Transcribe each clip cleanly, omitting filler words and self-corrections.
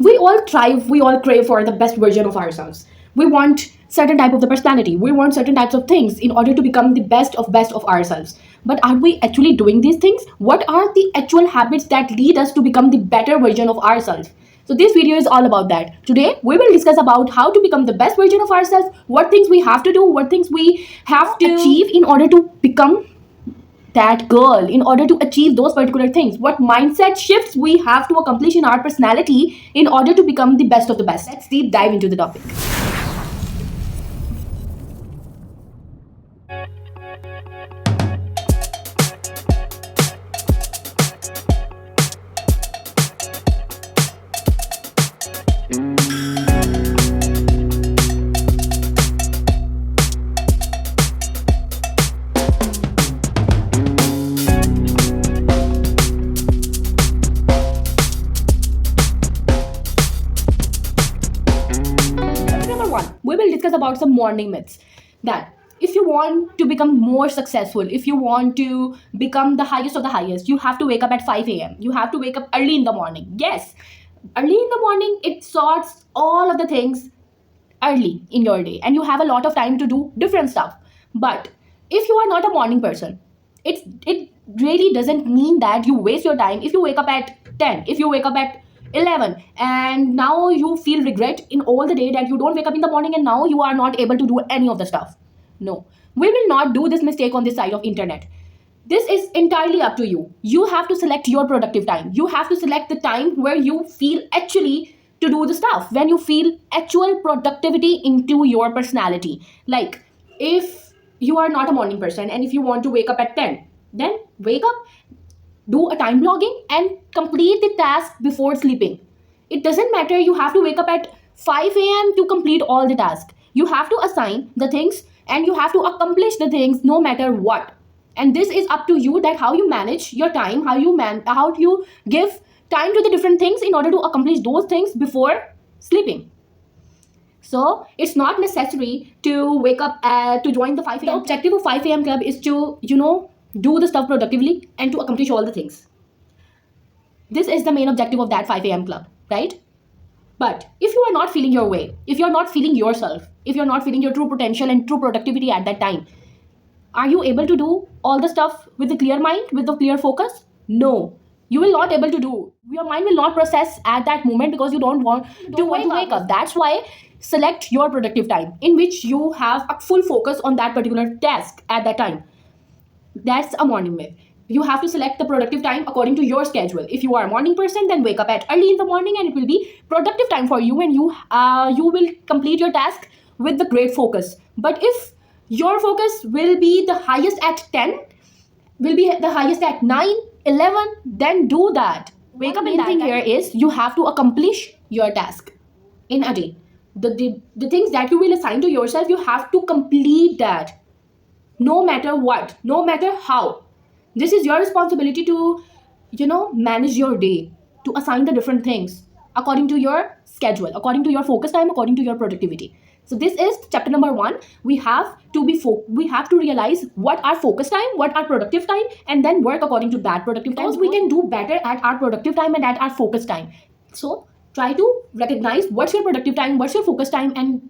We all thrive, we all crave for the best version of ourselves. We want certain type of the personality, we want certain types of things in order to become the best of ourselves. But are we actually doing these things? What are the actual habits that lead us to become the better version of ourselves? So this video is all about that. Today we will discuss about how to become the best version of ourselves, what things we have to do, what things we have to achieve in order to become that girl, in order to achieve those particular things, what mindset shifts we have to accomplish in our personality in order to become the best of the best. Let's deep dive into the topic. Number one, we will discuss about some morning myths. That if you want to become more successful, if you want to become the highest of the highest, you have to wake up at 5 a.m. You have to wake up early in the morning. Yes, early in the morning, it sorts all of the things early in your day, and you have a lot of time to do different stuff. But if you are not a morning person, it really doesn't mean that you waste your time if you wake up at 10, if you wake up at 11, and now you feel regret in all the day that you don't wake up in the morning and now you are not able to do any of the stuff. No, we will not do this mistake on this side of internet. This is entirely up to you. You have to select your productive time. You have to select the time where you feel actually to do the stuff, when you feel actual productivity into your personality. Like, if you are not a morning person and if you want to wake up at 10, then wake up, do a time blogging, and complete the task before sleeping. It doesn't matter you have to wake up at 5 a.m. to complete all the tasks. You have to assign the things and you have to accomplish the things no matter what. And this is up to you, that how you manage your time, how you give time to the different things in order to accomplish those things before sleeping. So it's not necessary to wake up to join the 5 a.m. The objective of 5 a.m. club is to, do the stuff productively and to accomplish all the things. This is the main objective of that 5 a.m. club, right? But if you are not feeling your way, if you're not feeling yourself, if you're not feeling your true potential and true productivity at that time, are you able to do all the stuff with a clear mind, with a clear focus? No, you will not able to do. Your mind will not process at that moment because you don't want to wake up. That's why select your productive time in which you have a full focus on that particular task at that time. That's a morning myth. You have to select the productive time according to your schedule. If you are a morning person, then wake up at early in the morning and it will be productive time for you, and you will complete your task with the great focus. But if your focus will be the highest at 10, will be the highest at 9, 11, then do that. Wake up. Main thing here is you have to accomplish your task in a day. The things that you will assign to yourself, you have to complete that. No matter what, no matter how. This is your responsibility to, manage your day, to assign the different things according to your schedule, according to your focus time, according to your productivity. So this is chapter number 1. We have to we have to realize what our focus time, what our productive time, and then work according to that productive time. Because we can do better at our productive time and at our focus time. So try to recognize what's your productive time, what's your focus time, and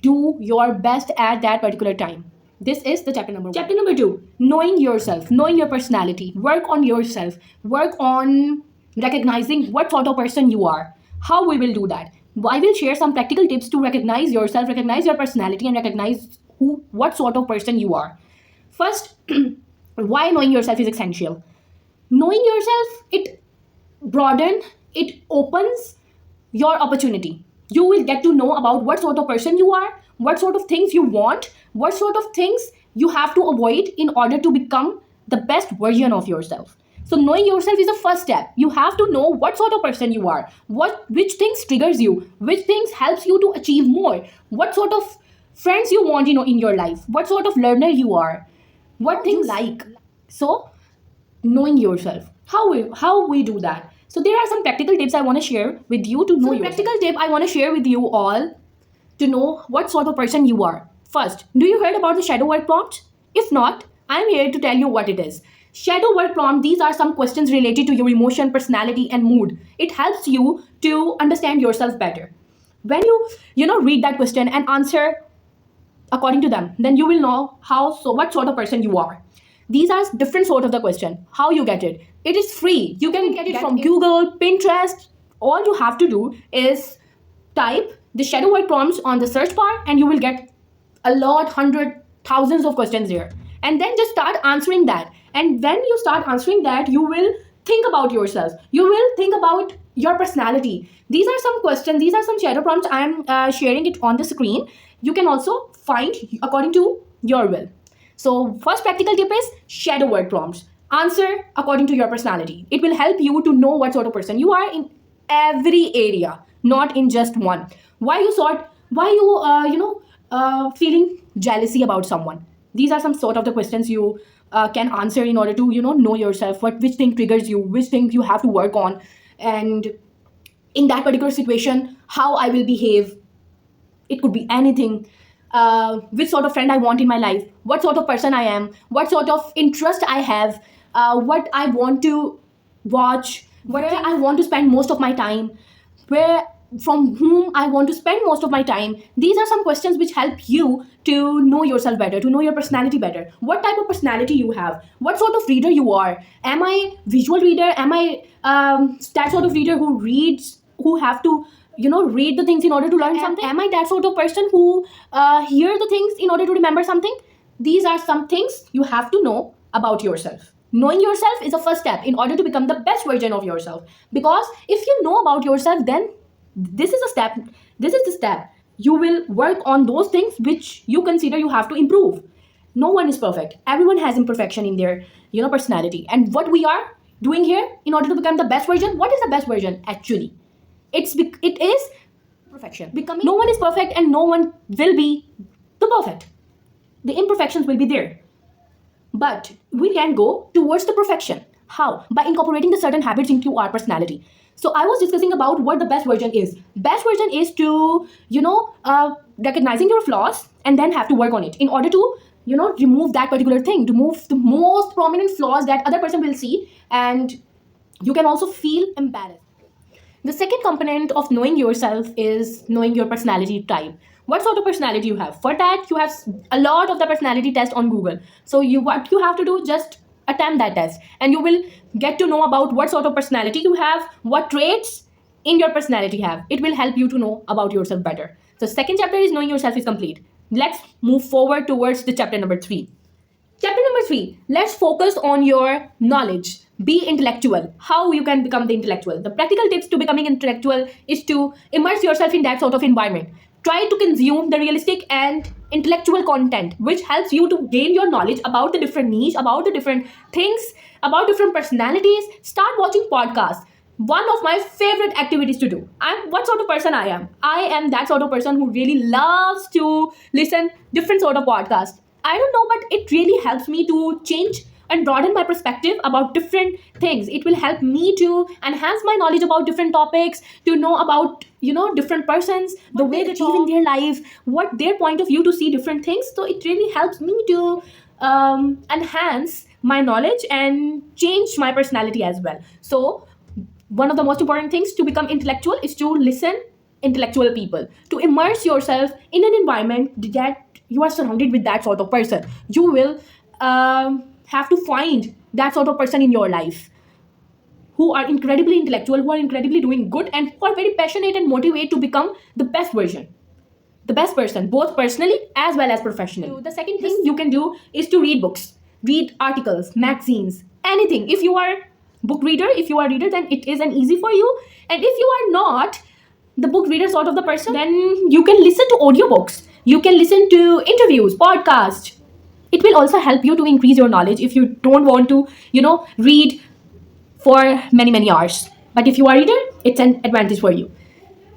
do your best at that particular time. This is the chapter number 1. Chapter number 2, knowing yourself, knowing your personality. Work on yourself. Work on recognizing what sort of person you are. How we will do that? I will share some practical tips to recognize yourself, recognize your personality, and recognize what sort of person you are. First, why knowing yourself is essential. Knowing yourself, it broadens, it opens your opportunity. You will get to know about what sort of person you are, what sort of things you want, what sort of things you have to avoid in order to become the best version of yourself. So knowing yourself is the first step. You have to know what sort of person you are, which things triggers you, which things helps you to achieve more, what sort of friends you want, in your life, what sort of learner you are, what things like. So knowing yourself, how we do that. So there are some practical tips I want to share with you to know yourself. Practical tip I want to share with you all to know what sort of person you are. First, do you heard about the shadow work prompt? If not, I'm here to tell you what it is. Shadow work prompt, these are some questions related to your emotion, personality, and mood. It helps you to understand yourself better. When you read that question and answer according to them, then you will know what sort of person you are. These are different sort of the question. How you get it? It is free. You can get it from Google, Pinterest. All you have to do is type the shadow work prompts on the search bar, and you will get a lot, hundred, thousands of questions there. And then just start answering that. And when you start answering that, you will think about yourself. You will think about your personality. These are some questions. These are some shadow prompts. I am sharing it on the screen. You can also find according to your will. So first practical tip is shadow word prompts. Answer according to your personality. It will help you to know what sort of person you are in every area, not in just one. Why you feeling jealousy about someone? These are some sort of the questions you can answer in order to know yourself. Which thing triggers you? Which thing you have to work on? And in that particular situation, how I will behave. It could be anything. Which sort of friend I want in my life, what sort of person I am, what sort of interest I have, what I want to watch, where I want to spend most of my time, where from whom I want to spend most of my time. These are some questions which help you to know yourself better, to know your personality better. What type of personality you have, what sort of reader you are. Am I visual reader? Am I that sort of reader who reads, who have to read the things in order to learn something? Am I that sort of person who hear the things in order to remember something? These are some things you have to know about yourself. Knowing yourself is the first step in order to become the best version of yourself. Because if you know about yourself, then this is a step. This is the step. You will work on those things which you consider you have to improve. No one is perfect. Everyone has imperfection in their personality. And what we are doing here in order to become the best version, what is the best version actually? It is perfection. Becoming, no one is perfect and no one will be the perfect. The imperfections will be there. But we can go towards the perfection. How? By incorporating the certain habits into our personality. So I was discussing about what the best version is. Best version is to, recognizing your flaws and then have to work on it in order to, remove that particular thing, to move the most prominent flaws that other person will see, and you can also feel embarrassed. The second component of knowing yourself is knowing your personality type. What sort of personality you have? For that, you have a lot of the personality test on Google. So what you have to do, just attempt that test, and you will get to know about what sort of personality you have, what traits in your personality have. It will help you to know about yourself better. So second chapter is knowing yourself is complete. Let's move forward towards the chapter number 3. Chapter number 3, let's focus on your knowledge. Be intellectual. How you can become the intellectual. The practical tips to becoming intellectual is to immerse yourself in that sort of environment. Try to consume the realistic and intellectual content, which helps you to gain your knowledge about the different niche, about the different things, about different personalities. Start watching podcasts. One of my favorite activities to do. What sort of person I am? I am that sort of person who really loves to listen different sort of podcasts. I don't know, but it really helps me to change and broaden my perspective about different things. It will help me to enhance my knowledge about different topics, to know about different persons, the way they live in their life, what their point of view to see different things. So it really helps me to enhance my knowledge and change my personality as well. So one of the most important things to become intellectual is to listen intellectual people, to immerse yourself in an environment that you are surrounded with that sort of person. You will have to find that sort of person in your life who are incredibly intellectual, who are incredibly doing good, and who are very passionate and motivated to become the best version, the best person, both personally as well as professionally. So the second thing you can do is to read books, read articles, magazines, anything. If you are book reader, if you are reader, then it is an easy for you. And if you are not the book reader sort of the person, then you can listen to audiobooks. You can listen to interviews, podcasts. It will also help you to increase your knowledge if you don't want to, read for many hours. But if you are a reader, it's an advantage for you.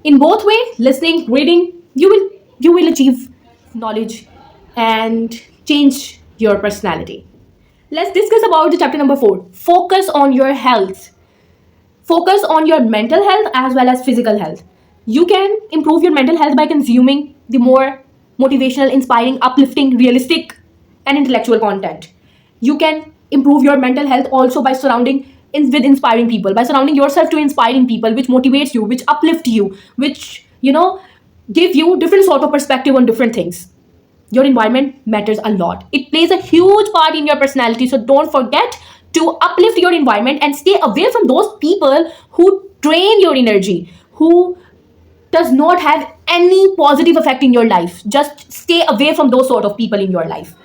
In both way, listening, reading, you will achieve knowledge and change your personality. Let's discuss about the chapter number 4. Focus on your health. Focus on your mental health as well as physical health. You can improve your mental health by consuming the more motivational, inspiring, uplifting, realistic, and intellectual content. You can improve your mental health also by with inspiring people, by surrounding yourself to inspiring people, which motivates you, which uplift you, which give you different sort of perspective on different things. Your environment matters a lot. It plays a huge part in your personality. So don't forget to uplift your environment and stay away from those people who drain your energy, who does not have any positive effect in your life. Just stay away from those sort of people in your life.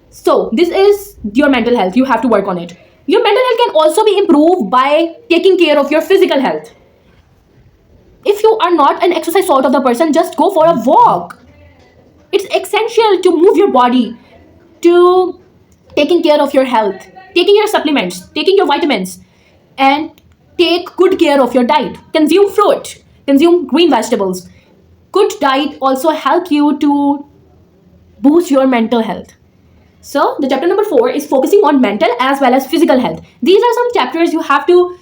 So this is your mental health. You have to work on it. Your mental health can also be improved by taking care of your physical health. If you are not an exercise sort of the person, just go for a walk. It's essential to move your body, to taking care of your health, taking your supplements, taking your vitamins, and take good care of your diet. Consume fruit, consume green vegetables. Good diet also help you to boost your mental health. So the chapter number 4 is focusing on mental as well as physical health. These are some chapters you have to,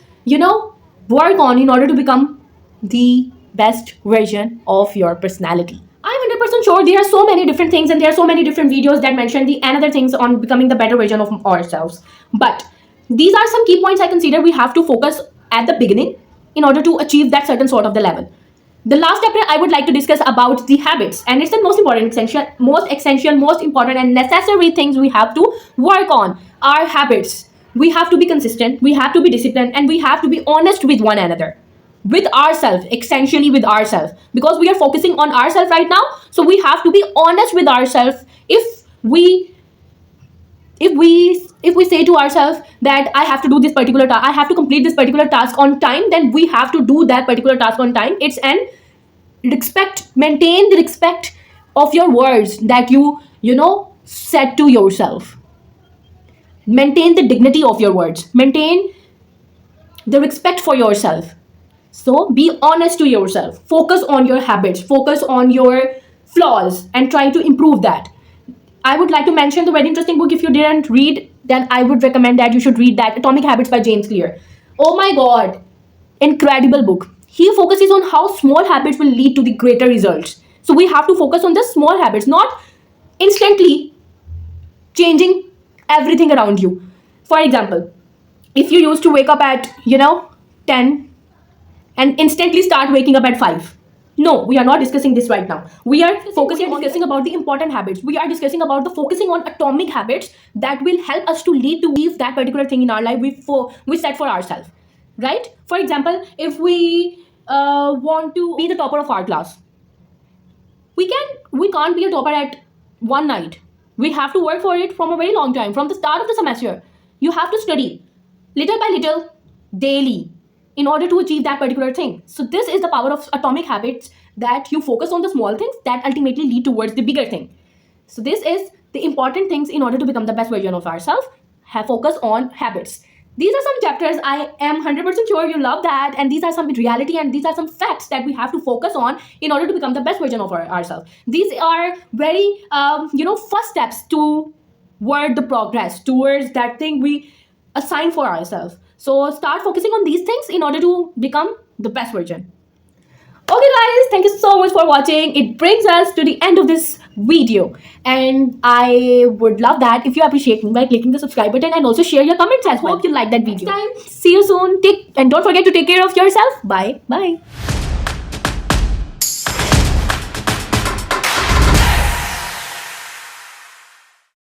work on in order to become the best version of your personality. I'm 100% sure there are so many different things and there are so many different videos that mention the another things on becoming the better version of ourselves. But these are some key points I consider we have to focus at the beginning in order to achieve that certain sort of the level. The last chapter I would like to discuss about the habits, and it's the most important, essential, most important and necessary things we have to work on. Our habits. We have to be consistent, we have to be disciplined, and we have to be honest with one another, with ourselves, essentially with ourselves, because we are focusing on ourselves right now. So we have to be honest with ourselves. If we say to ourselves that I have to do this particular task, I have to complete this particular task on time, then we have to do that particular task on time. It's an maintain the respect of your words that you said to yourself. Maintain the dignity of your words, maintain the respect for yourself. So be honest to yourself, focus on your habits, focus on your flaws, and try to improve that. I would like to mention the very interesting book. If you didn't read, then I would recommend that you should read that, Atomic Habits by James Clear. Oh my god, incredible book. He focuses on how small habits will lead to the greater results. So we have to focus on the small habits, not instantly changing everything around you. For example, if you used to wake up at 10 and instantly start waking up at 5. No, we are not discussing this right now. We are discussing about the important habits. We are discussing about the focusing on atomic habits that will help us to lead to achieve that particular thing in our life we set for ourselves. Right? For example, if we want to be the topper of our class, we can't be a topper at one night. We have to work for it from a very long time, from the start of the semester. You have to study little by little, daily, in order to achieve that particular thing. So this is the power of atomic habits, that you focus on the small things that ultimately lead towards the bigger thing. So this is the important things in order to become the best version of ourselves. Have focus on habits. These are some chapters I am 100% sure you love that, and these are some reality and these are some facts that we have to focus on in order to become the best version of ourselves. These are very first steps toward the progress, towards that thing we assign for ourselves. So start focusing on these things in order to become the best version. Okay guys, thank you so much for watching. It brings us to the end of this video, and I would love that if you appreciate me by clicking the subscribe button and also share your comments as well. Hope you like that video. Next time, see you soon. And don't forget to take care of yourself. Bye.